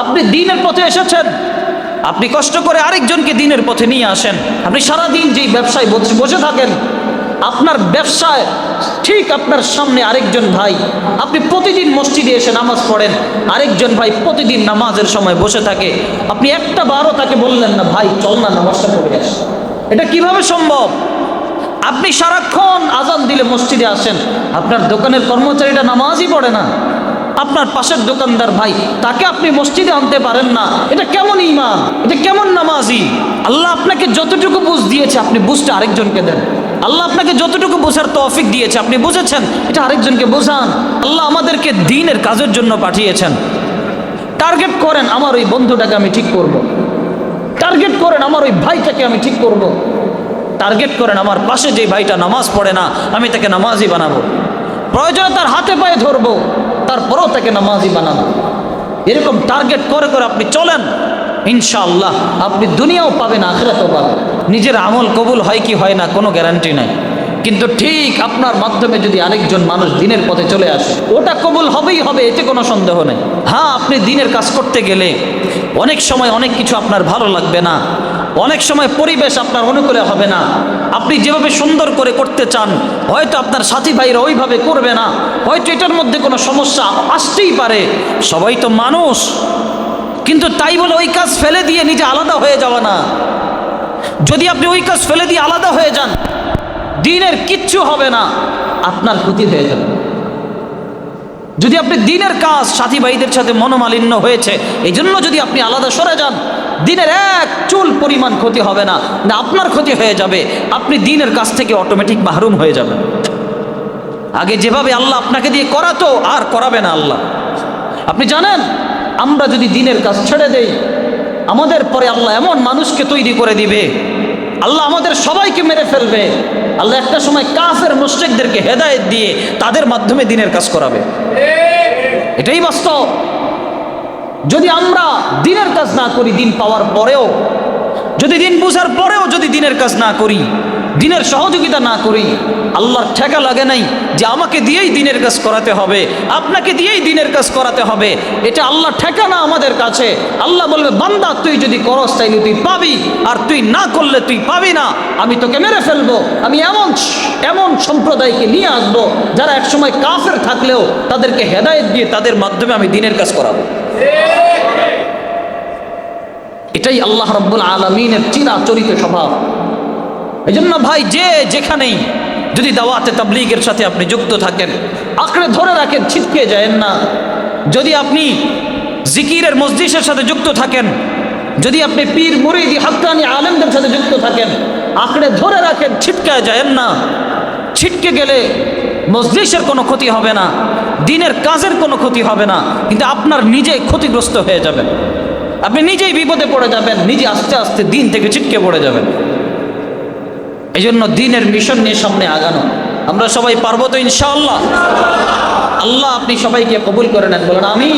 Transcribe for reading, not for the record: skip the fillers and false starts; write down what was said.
আপনি দ্বীনের পথে এসেছেন, আপনি কষ্ট করে আরেকজনকে দ্বীনের পথে নিয়ে আসেন। আপনি সারাদিন যেই ব্যবসায় বসে থাকেন, আপনার ব্যবসায় ঠিক আপনার সামনে আরেকজন ভাই, আপনি প্রতিদিন মসজিদে এসে নামাজ পড়েন, আরেকজন ভাই প্রতিদিন নামাজের সময় বসে থাকে, আপনি একটা বারও তাকে বললেন না, ভাই চল না নামাজটা পড়ে আস। এটা কিভাবে সম্ভব? আপনি সারাক্ষণ আজান দিলে মসজিদে আসেন, আপনার দোকানের কর্মচারীটা নামাজই পড়ে না, আপনার পাশের দোকানদার ভাই, তাকে আপনি মসজিদে আনতে পারেন না। এটা কেমন ঈমান? এটা কেমন নামাজি? আল্লাহ আপনাকে যতটুকু বুঝ দিয়েছে আপনি বুঝটা আরেকজনকে দেন। আল্লাহ আপনাকে যতটুকু বোঝার তৌফিক দিয়েছে আপনি বুঝেছেন, এটা আরেকজনকে বোঝান। আল্লাহ আমাদেরকে দ্বীনের কাজের জন্য পাঠিয়েছেন। টার্গেট করেন আমার ওই বন্ধুটাকে আমি ঠিক করব, টার্গেট করেন আমার ওই ভাইটাকে আমি ঠিক করব, টার্গেট করেন আমার পাশে যে ভাইটা নামাজ পড়ে না আমি তাকে নামাজি বানাবো, প্রয়োজনে তার হাতে পায়ে ধরবো, তারপরেও তাকে নামাজি বানাবো। এরকম টার্গেট করে করে আপনি চলেন, ইনশাআল্লাহ আপনি দুনিয়াও পাবেন, আখিরাতেও পাবেন। নিজের আমল কবুল হয় কি হয় না কোনো গ্যারান্টি নাই, কিন্তু ঠিক আপনার মাধ্যমে যদি আরেকজন মানুষ দ্বীনের পথে চলে আসে, ওটা কবুল হবেই হবে, এতে কোনো সন্দেহ নেই। হ্যাঁ, আপনি দ্বীনের কাজ করতে গেলে অনেক সময় অনেক কিছু আপনার ভালো লাগবে না, অনেক সময় পরিবেশ আপনার অনুকূলে হবে না, আপনি যেভাবে সুন্দর করে করতে চান হয়তো আপনার সাথী ভাইরা ওইভাবে করবে না, হয়তো এটার মধ্যে কোনো সমস্যা আসতেই পারে, সবাই তো মানুষ। কিন্তু তাই বলে ওই কাজ ফেলে দিয়ে নিজে আলাদা হয়ে যাওয়া না। যদি আপনি ওই কাজ ফেলে দিয়ে আলাদা হয়ে যান, দ্বীনের কিচ্ছু হবে না, আপনার ক্ষতি হয়ে যাবে। যদি আপনি দ্বীনের কাজ, সাথী ভাইদের সাথে মনোমালিন্য হয়েছে এই জন্য যদি আপনি আলাদা সরে যান, দ্বীনের এক চুল পরিমাণ ক্ষতি হবে না, না আপনার ক্ষতি হয়ে যাবে, আপনি দ্বীনের কাজ থেকে অটোমেটিক মাহরুম হয়ে যাবেন। আগে যেভাবে আল্লাহ আপনাকে দিয়ে করাতো আর করাবে না আল্লাহ। আপনি জানেন, আমরা যদি দ্বীনের কাজ ছেড়ে দেই, আমাদের পরে আল্লাহ এমন মানুষকে তৈরি করে দিবে, আল্লাহ আমাদের সবাইকে মেরে ফেলবে। আল্লাহ একটা সময় কাফের মুশরিকদেরকে হেদায়েত দিয়ে তাদের মাধ্যমে দ্বীনের কাজ করাবে। এটাই বাস্তব। যদি আমরা দ্বীনের কাজ না করি, দ্বীন পাওয়ার পরেও, যদি দ্বীন বুঝার পরেও যদি দ্বীনের কাজ না করি, দ্বীনের সহযোগিতা না করি, আল্লাহর ঠেকা লাগে নাই যে আমাকে দিয়েই দ্বীনের কাজ করাতে হবে, আপনাকে দিয়েই দ্বীনের কাজ করাতে হবে, এটা আল্লাহ ঠেকা না আমাদের কাছে। আল্লাহ বলবে, বান্দা তুই যদি করস তাইলে তুই পাবি, আর তুই না করলে তুই পাবি না, আমি তোকে মেরে ফেলবো। আমি এমন এমন সম্প্রদায়কে নিয়ে আসবো যারা একসময় কাফের থাকলেও তাদেরকে হেদায়েত দিয়ে তাদের মাধ্যমে আমি দ্বীনের কাজ করাবো। এটাই আল্লাহ রাব্বুল আলামিনের চিরাচরিত স্বভাব। এই জন্য ভাই, যে যেখানেই যদি দাওয়াতে তাবলীগের সাথে আপনি যুক্ত থাকেন, আঁকড়ে ধরে রাখেন, ছিটকে যায়েন না। যদি আপনি জিকিরের মজলিসের সাথে যুক্ত থাকেন, যদি আপনি পীর মুরিদি হাক্কানি আলেমদের সাথে যুক্ত থাকেন, আঁকড়ে ধরে রাখেন, ছিটকে যায়েন না। ছিটকে গেলে মজলিসের কোনো ক্ষতি হবে না, দ্বীনের কাজের কোনো ক্ষতি হবে না, কিন্তু আপনার নিজেই ক্ষতিগ্রস্ত হয়ে যাবেন, আপনি নিজেই বিপদে পড়ে যাবেন, নিজে আস্তে আস্তে দ্বীন থেকে ছিটকে পড়ে যাবেন। এই জন্য দ্বীনের মিশন নিয়ে সামনে আগানো। আমরা সবাই পারবো তো ইনশাআল্লাহ? আল্লাহ আপনি সবাইকে কবুল করে নেন, বলেন আমিন।